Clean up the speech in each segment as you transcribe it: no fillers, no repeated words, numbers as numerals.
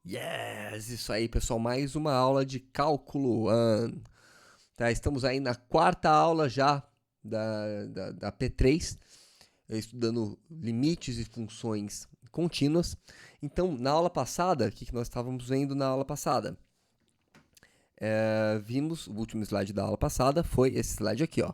Yes, isso aí, pessoal. Mais uma aula de cálculo 1. Tá, estamos aí na quarta aula já da P3, estudando limites e funções contínuas. Então, na aula passada, o que nós estávamos vendo na aula passada? Vimos, o último slide da aula passada foi esse slide aqui, ó.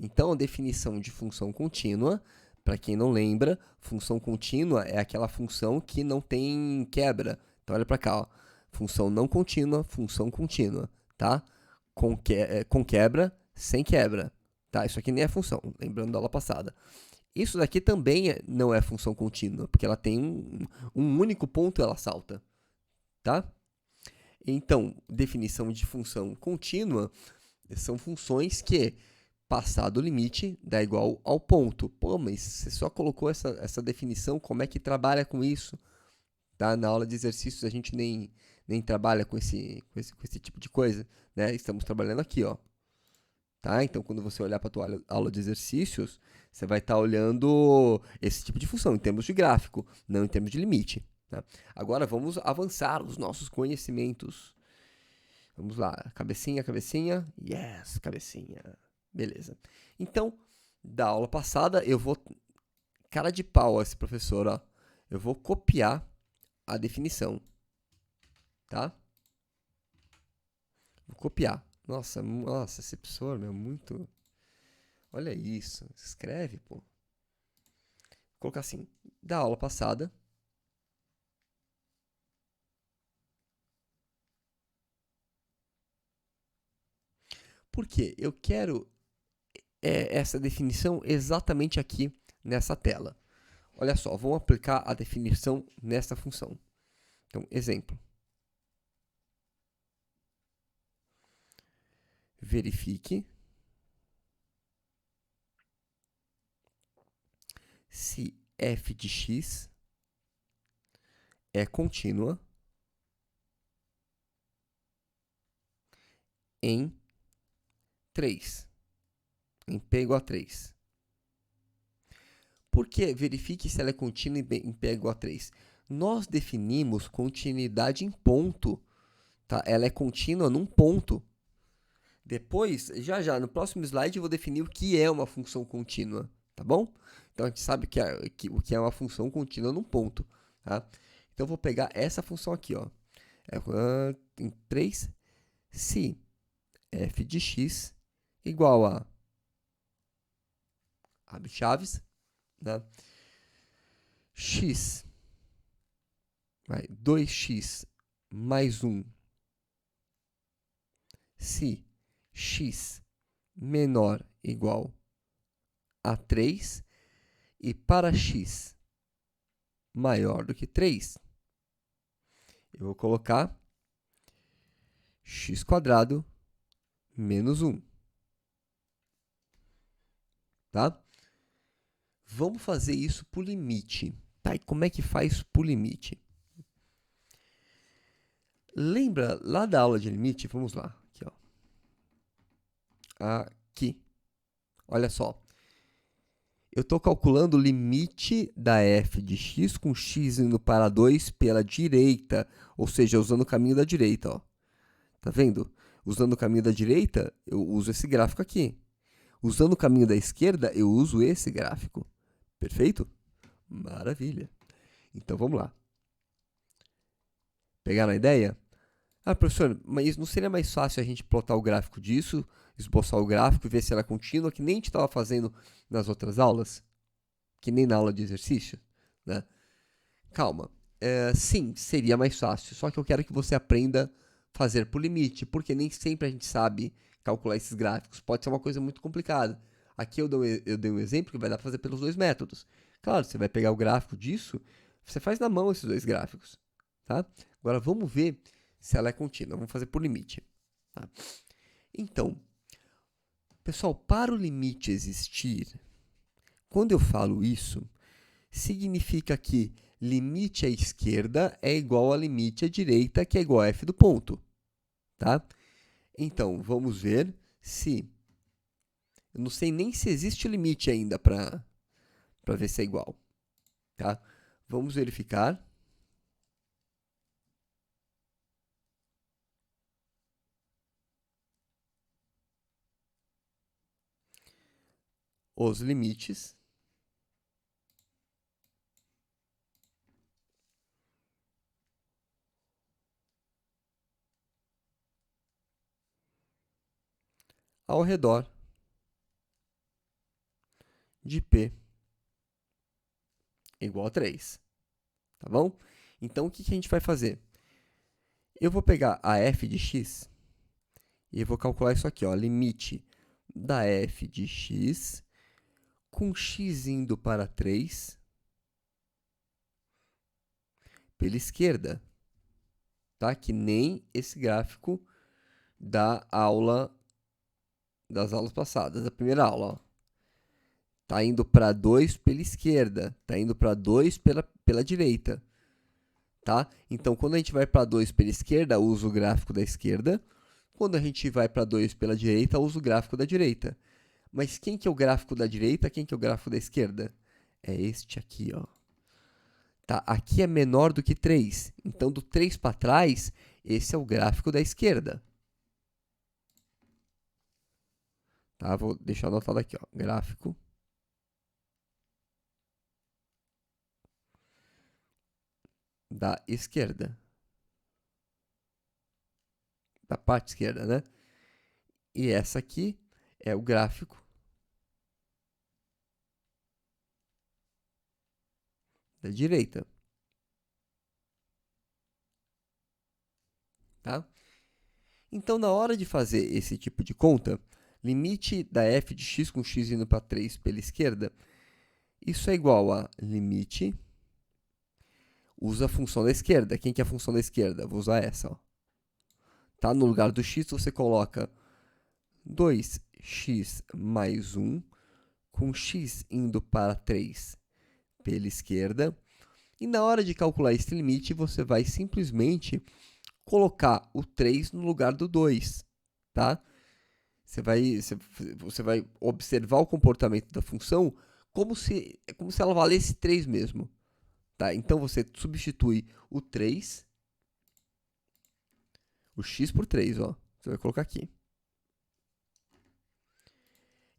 Então, a definição de função contínua, para quem não lembra, função contínua é aquela função que não tem quebra. Então, olha para cá, ó. Função não contínua, função contínua, tá? Com quebra, sem quebra, tá? Isso aqui nem é função, lembrando da aula passada. Isso daqui também não é função contínua, porque ela tem um único ponto e ela salta, tá? Então, definição de função contínua são funções que passado o limite dá igual ao ponto. Pô, mas você só colocou essa definição, como é que trabalha com isso? Tá? Na aula de exercícios a gente nem trabalha com esse tipo de coisa, né? Estamos trabalhando aqui, ó. Tá? Então, quando você olhar para a tua aula de exercícios, você vai estar olhando esse tipo de função, em termos de gráfico, não em termos de limite. Tá? Agora, vamos avançar os nossos conhecimentos. Vamos lá, cabecinha, cabecinha. Yes, cabecinha. Beleza. Então, da aula passada, eu vou, cara de pau esse professor, ó. Eu vou copiar a definição, tá? Vou copiar. Nossa, esse professor, meu, muito. Olha isso. Escreve, pô. Vou colocar assim, da aula passada. Porque eu quero essa definição exatamente aqui nessa tela. Olha só, vamos aplicar a definição nessa função. Então, exemplo. Verifique se f de x é contínua em 3, em p igual a 3. Por que verifique se ela é contínua em p igual a 3? Nós definimos continuidade em ponto, tá? Ela é contínua num ponto. Depois, já no próximo slide, eu vou definir o que é uma função contínua, tá bom? Então, a gente sabe o que é uma função contínua num ponto, tá? Então, eu vou pegar essa função aqui, ó. Em 3, se f de x igual a, abre chaves, né? X, 2x mais 1, se x menor igual a 3 e para x maior do que 3, eu vou colocar x quadrado menos 1, tá? Vamos fazer isso por limite. Tá, e como é que faz por limite? Lembra lá da aula de limite? Vamos lá, aqui, ó. Aqui. Olha só. Eu estou calculando o limite da f de x com x indo para 2 pela direita, ou seja, usando o caminho da direita, ó. Tá vendo? Usando o caminho da direita, eu uso esse gráfico aqui. Usando o caminho da esquerda, eu uso esse gráfico. Perfeito? Maravilha. Então, vamos lá. Pegaram a ideia? Ah, professor, mas não seria mais fácil a gente plotar o gráfico disso, esboçar o gráfico e ver se ela é contínua, que nem a gente estava fazendo nas outras aulas? Que nem na aula de exercício, né? Calma. Sim, seria mais fácil. Só que eu quero que você aprenda a fazer por limite, porque nem sempre a gente sabe calcular esses gráficos. Pode ser uma coisa muito complicada. Aqui eu dei um exemplo que vai dar para fazer pelos dois métodos. Claro, você vai pegar o gráfico disso, você faz na mão esses dois gráficos, tá? Agora vamos ver se ela é contínua. Vamos fazer por limite, tá? Então, pessoal, para o limite existir, quando eu falo isso, significa que limite à esquerda é igual a limite à direita, que é igual a f do ponto, tá? Então, vamos ver se... Eu não sei nem se existe limite ainda para ver se é igual, tá? Vamos verificar. os limites ao redor de P igual a 3, tá bom? Então, o que a gente vai fazer? Eu vou pegar a f de x e eu vou calcular isso aqui, ó, limite da f de x com x indo para 3 pela esquerda, tá? Que nem esse gráfico das aulas passadas, da primeira aula, ó. Tá indo para 2 pela esquerda, tá indo para 2 pela direita, tá? Então, quando a gente vai para 2 pela esquerda, usa o gráfico da esquerda. Quando a gente vai para 2 pela direita, usa o gráfico da direita. Mas quem que é o gráfico da direita, quem que é o gráfico da esquerda? É este aqui, ó. Tá? Aqui é menor do que 3. Então, do 3 para trás, esse é o gráfico da esquerda. Tá? Vou deixar anotado aqui, ó. Gráfico da esquerda. Da parte esquerda, né? E essa aqui é o gráfico da direita. Tá? Então, na hora de fazer esse tipo de conta, limite da f de x com x indo para 3 pela esquerda, isso é igual a limite, usa a função da esquerda. Quem que é a função da esquerda? Vou usar essa, ó. Tá? No lugar do x, você coloca 2x mais 1, com x indo para 3 pela esquerda. E na hora de calcular esse limite, você vai simplesmente colocar o 3 no lugar do 2, tá? Você vai observar o comportamento da função como se ela valesse 3 mesmo. Tá? Então, você substitui o 3, o x por 3, ó. Você vai colocar aqui.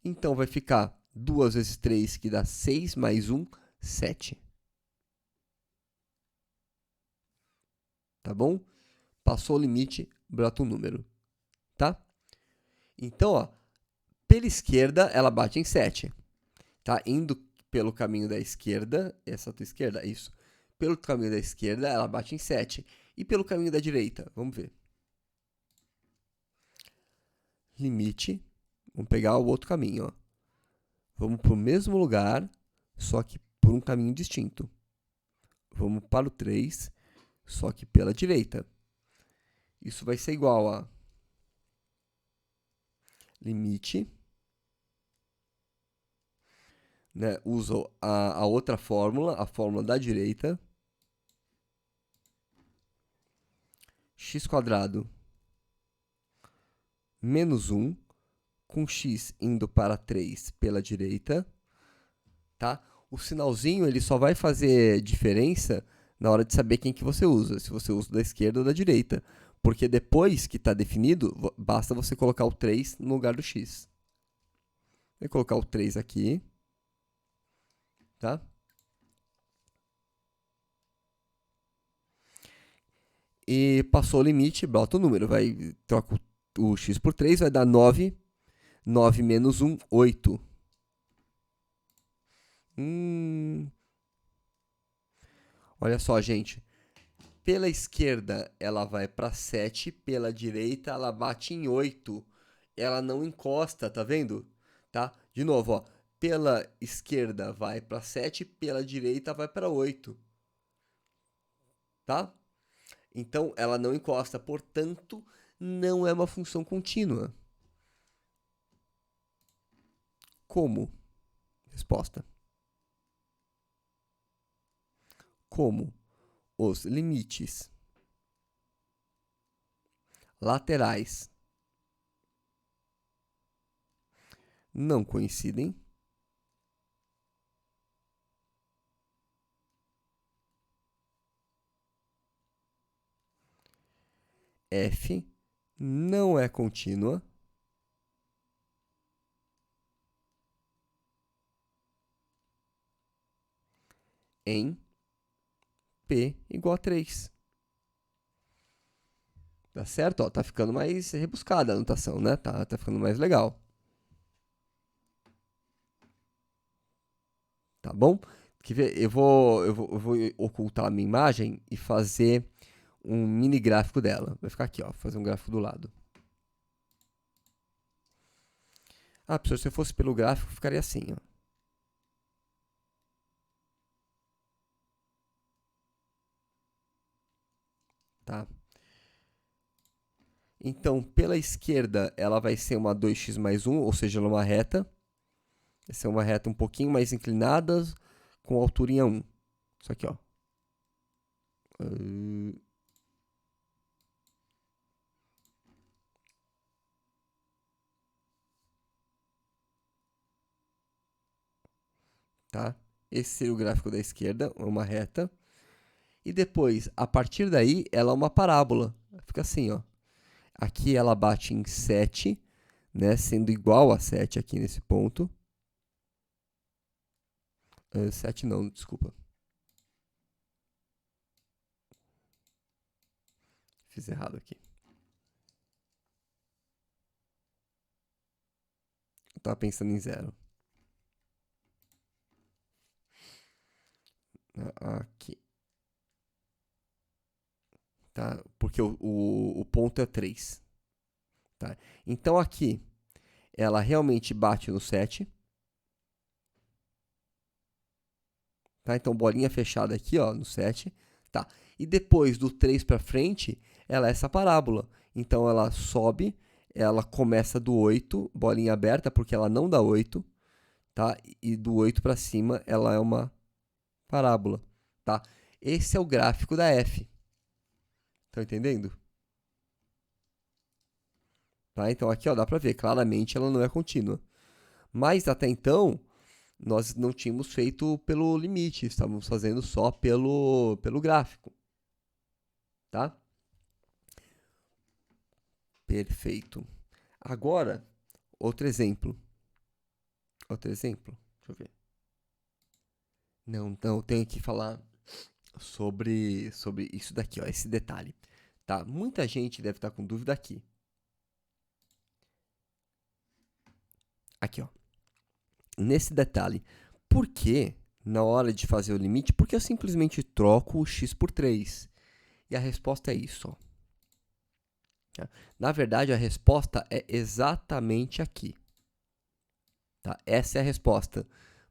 Então, vai ficar 2 vezes 3, que dá 6, mais 1, 7. Tá bom? Passou o limite, brota um número. Tá? Então, ó, pela esquerda, ela bate em 7. Tá? Indo pelo caminho da esquerda, essa tua esquerda, isso. Pelo caminho da esquerda, ela bate em 7. E pelo caminho da direita, vamos ver. Limite, vamos pegar o outro caminho, ó. Vamos para o mesmo lugar, só que por um caminho distinto. Vamos para o 3, só que pela direita. Isso vai ser igual a limite, né? Uso a outra fórmula, a fórmula da direita, x² menos 1, com x indo para 3 pela direita, tá? O sinalzinho ele só vai fazer diferença na hora de saber quem que você usa, se você usa da esquerda ou da direita. Porque depois que está definido, basta você colocar o 3 no lugar do x. Vou colocar o 3 aqui, tá? E passou o limite, bota o número. Troca o x por 3, vai dar 9. 9 menos 1, 8. Olha só, gente. Pela esquerda, ela vai para 7. Pela direita, ela bate em 8. Ela não encosta, tá vendo? Tá? De novo, ó. Pela esquerda, vai para 7. Pela direita, vai para 8. Tá? Então, ela não encosta. Portanto, não é uma função contínua. Como? Resposta. Como os limites laterais não coincidem, f não é contínua em P igual a 3. Tá certo? Ó, tá ficando mais rebuscada a anotação, né? Tá ficando mais legal. Tá bom? Quer ver? Eu vou ocultar a minha imagem e fazer um mini gráfico dela. Vai ficar aqui, ó. Fazer um gráfico do lado. Ah, professor, se eu fosse pelo gráfico, ficaria assim, ó. Tá? Então, pela esquerda, ela vai ser uma 2x mais 1, ou seja, ela é uma reta. Vai ser uma reta um pouquinho mais inclinada, com altura em 1. Isso aqui, ó. Tá? Esse seria o gráfico da esquerda, uma reta. E depois, a partir daí, ela é uma parábola. Fica assim, ó. Aqui ela bate em 7, né, sendo igual a 7 aqui nesse ponto. 7 não, desculpa. Fiz errado aqui. Eu tava pensando em 0. Aqui. Tá? Porque o ponto é 3. Tá? Então aqui, ela realmente bate no 7. Tá? Então, bolinha fechada aqui, ó, no 7. Tá? E depois do 3 para frente, ela é essa parábola. Então, ela sobe, ela começa do 8, bolinha aberta, porque ela não dá 8. Tá? E do 8 para cima, ela é uma parábola. Tá? Esse é o gráfico da f. Estão entendendo? Tá? Então, aqui ó, dá para ver, claramente ela não é contínua. Mas, até então, nós não tínhamos feito pelo limite, estávamos fazendo só pelo gráfico. Tá? Perfeito. Agora, outro exemplo. Outro exemplo. Deixa eu ver. Não, eu tenho que falar sobre isso daqui, ó, esse detalhe. Tá? Muita gente deve estar com dúvida aqui. Aqui, ó. Nesse detalhe. Por que, na hora de fazer o limite, por que eu simplesmente troco o x por 3? E a resposta é isso, ó. Tá? Na verdade, a resposta é exatamente aqui. Tá? Essa é a resposta.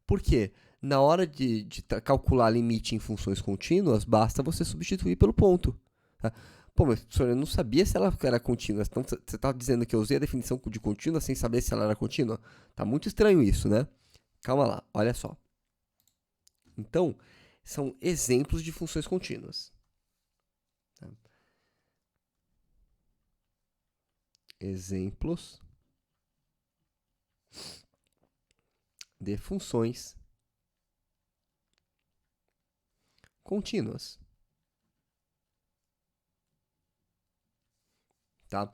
Por quê? Na hora de calcular limite em funções contínuas, basta você substituir pelo ponto. Tá? Pô, mas professor, eu não sabia se ela era contínua. Então, você está dizendo que eu usei a definição de contínua sem saber se ela era contínua? Tá muito estranho isso, né? Calma lá, olha só. Então, são exemplos de funções contínuas. Tá? Exemplos de funções contínuas. Tá?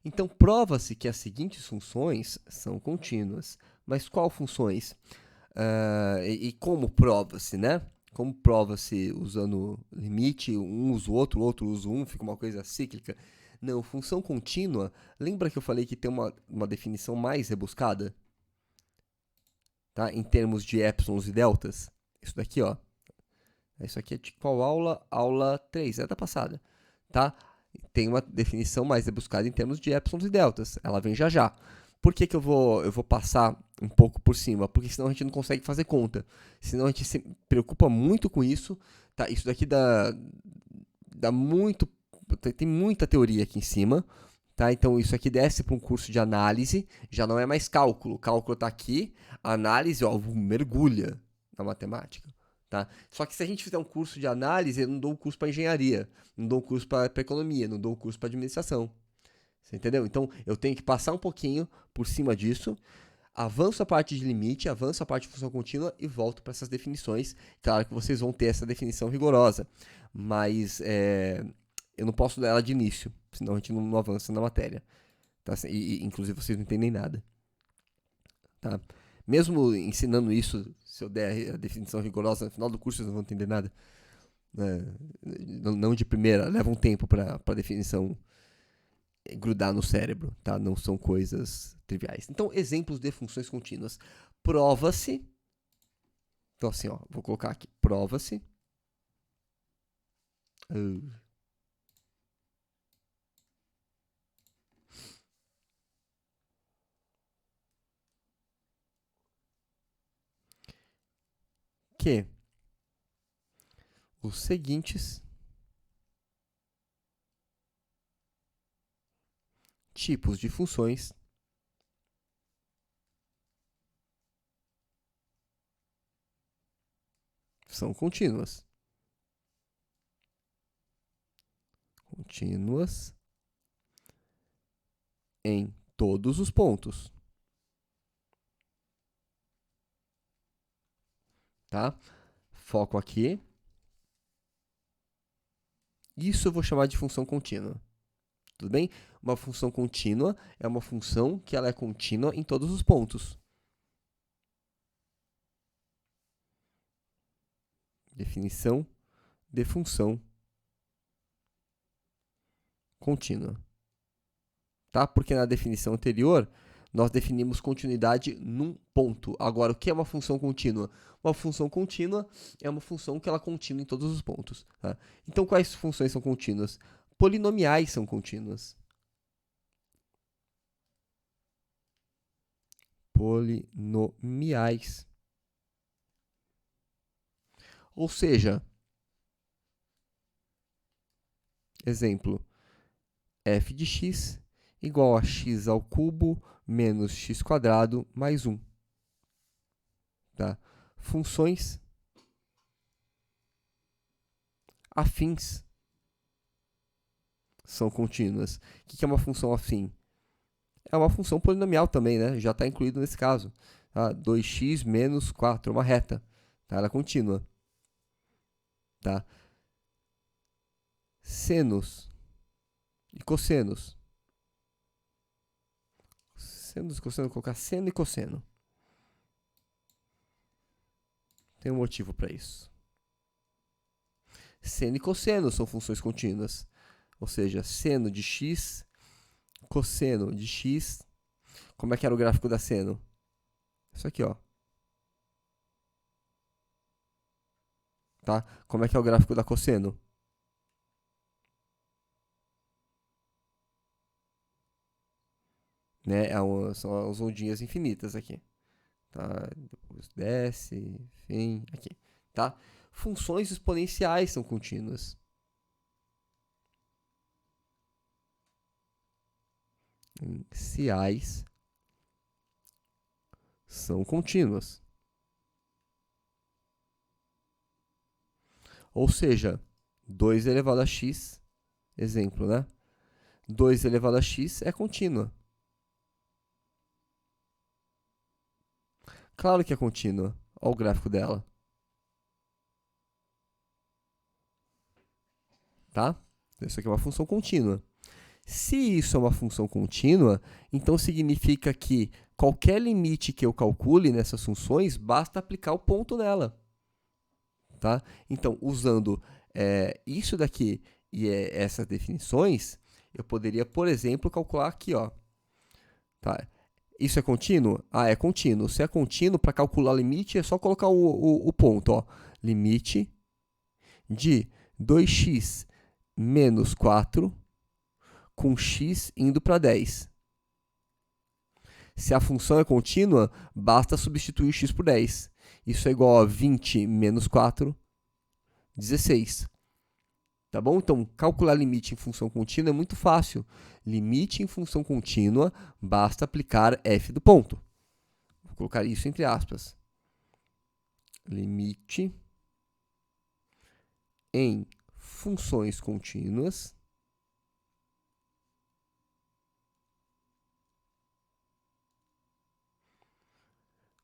Então, prova-se que as seguintes funções são contínuas. Mas qual funções? E como prova-se, né? Como prova-se usando limite, um usa o outro usa um, fica uma coisa cíclica? Não, função contínua, lembra que eu falei que tem uma definição mais rebuscada? Tá? Em termos de épsilons e deltas? Isso daqui, ó. Isso aqui é de qual aula? Aula 3, é da passada. Tá? Tem uma definição mais rebuscada em termos de épsilons e deltas. Ela vem já já. Por que, que eu vou passar um pouco por cima? Porque senão a gente não consegue fazer conta. Senão a gente se preocupa muito com isso. Tá? Isso daqui dá muito. Tem muita teoria aqui em cima. Tá? Então isso aqui desce para um curso de análise. Já não é mais cálculo. O cálculo está aqui. A análise, ó, mergulha na matemática. Tá? Só que se a gente fizer um curso de análise, eu não dou um curso para engenharia, não dou um curso para economia, não dou um curso para administração. Você entendeu? Então, eu tenho que passar um pouquinho por cima disso, avanço a parte de limite, avanço a parte de função contínua e volto para essas definições. Claro que vocês vão ter essa definição rigorosa, mas eu não posso dar ela de início, senão a gente não avança na matéria. Tá? Inclusive, vocês não entendem nada. Tá? Mesmo ensinando isso, se eu der a definição rigorosa, no final do curso vocês não vão entender nada. Não de primeira, leva um tempo para a definição grudar no cérebro, tá? Não são coisas triviais. Então, exemplos de funções contínuas. Prova-se. Então, assim, ó, vou colocar aqui. Prova-se. Que os seguintes tipos de funções são contínuas. Contínuas em todos os pontos. Tá? Foco aqui. Isso eu vou chamar de função contínua. Tudo bem? Uma função contínua é uma função que ela é contínua em todos os pontos. Definição de função contínua. Tá? Porque na definição anterior, nós definimos continuidade num ponto. Agora, o que é uma função contínua? Uma função contínua é uma função que ela é contínua em todos os pontos. Tá? Então, quais funções são contínuas? Polinomiais são contínuas. Polinomiais. Ou seja, exemplo, f de x igual a x ao cubo menos x quadrado mais 1. Tá? Funções afins são contínuas. O que é uma função afim? É uma função polinomial também, né? Já está incluído nesse caso. Tá? 2x menos 4, uma reta. Tá? Ela é contínua. Tá? Senos e cossenos. Senos e cossenos, vou colocar seno e cosseno. Tem um motivo para isso. Seno e cosseno são funções contínuas. Ou seja, seno de x, cosseno de x. Como é que era o gráfico da seno? Isso aqui, ó. Tá? Como é que é o gráfico da cosseno? Né? São as ondinhas infinitas aqui. Tá? Depois desce, enfim, aqui. Tá? Funções exponenciais são contínuas. Exponenciais são contínuas. Ou seja, 2 elevado a x, exemplo, né? 2 elevado a x é contínua. Claro que é contínua. Olha o gráfico dela. Tá? Isso aqui é uma função contínua. Se isso é uma função contínua, então significa que qualquer limite que eu calcule nessas funções, basta aplicar o ponto nela. Tá? Então, usando isso daqui e essas definições, eu poderia, por exemplo, calcular aqui. Ó, tá? Isso é contínuo? Ah, é contínuo. Se é contínuo, para calcular o limite, é só colocar o ponto. Ó. Limite de 2x menos 4 com x indo para 10. Se a função é contínua, basta substituir x por 10. Isso é igual a 20 menos 4, 16. Tá bom? Então, calcular limite em função contínua é muito fácil. Limite em função contínua, basta aplicar f do ponto. Vou colocar isso entre aspas. Limite em funções contínuas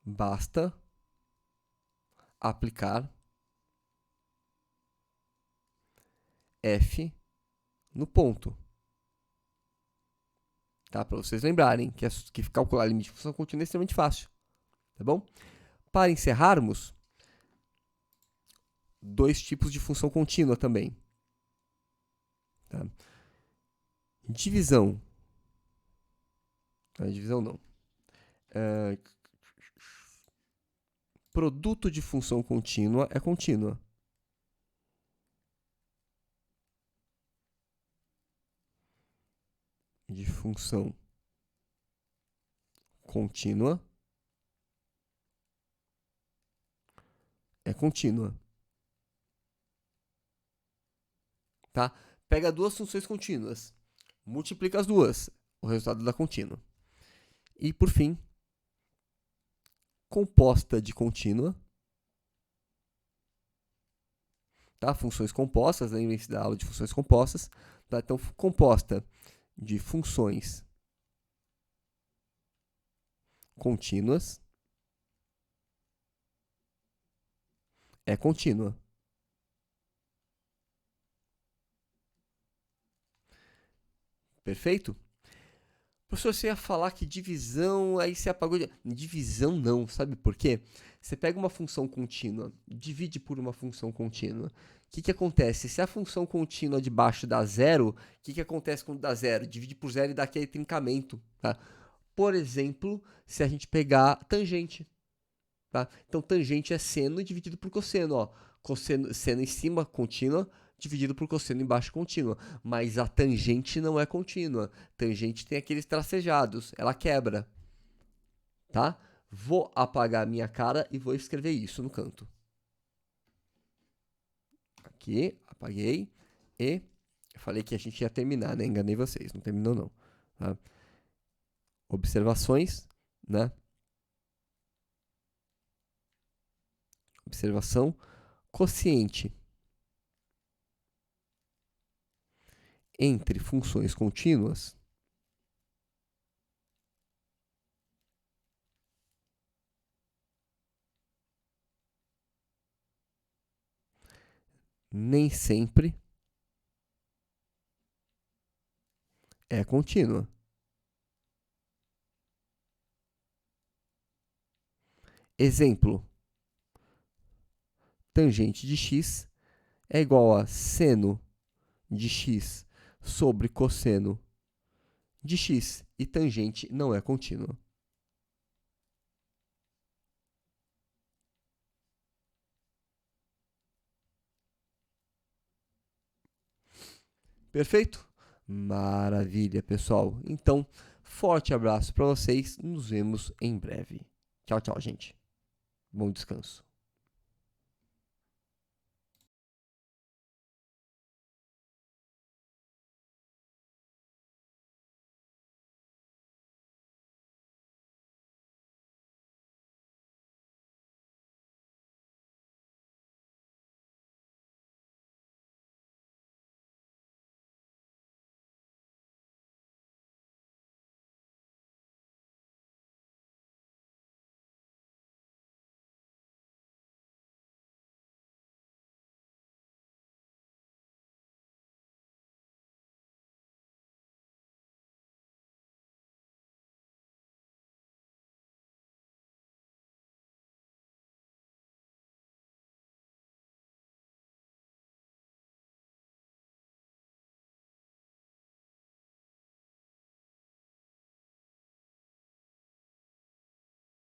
basta aplicar f no ponto. Tá? Para vocês lembrarem que calcular limite de função contínua é extremamente fácil. tá bom? Para encerrarmos, dois tipos de função contínua também. Tá? Divisão. Divisão não. Produto de função contínua é contínua. De função contínua é contínua. Tá? Pega duas funções contínuas, multiplica as duas, o resultado da contínua. E, por fim, composta de contínua. Tá? Funções compostas, lembrem-se da aula de funções compostas. Tá? Então, composta de funções contínuas é contínua. Perfeito? Professor, você ia falar que divisão, aí você apagou. Divisão não, sabe por quê? Você pega uma função contínua, divide por uma função contínua. O que acontece? Se a função contínua de baixo dá zero, o que acontece quando dá zero? Divide por zero e dá aquele trincamento. Tá? Por exemplo, se a gente pegar tangente. Tá? Então, tangente é seno dividido por cosseno. Ó. Cosseno, seno em cima, contínua, dividido por cosseno embaixo, contínua. Mas a tangente não é contínua. Tangente tem aqueles tracejados, ela quebra. Tá? Vou apagar a minha cara e vou escrever isso no canto. Aqui, apaguei. E eu falei que a gente ia terminar, né? Enganei vocês, não terminou não. Tá? Observações, né? Observação, quociente entre funções contínuas nem sempre é contínua. Exemplo, tangente de x é igual a seno de x sobre cosseno de x, e tangente não é contínua. Perfeito? Maravilha, pessoal. Então, forte abraço para vocês. Nos vemos em breve. Tchau, tchau, gente. Bom descanso.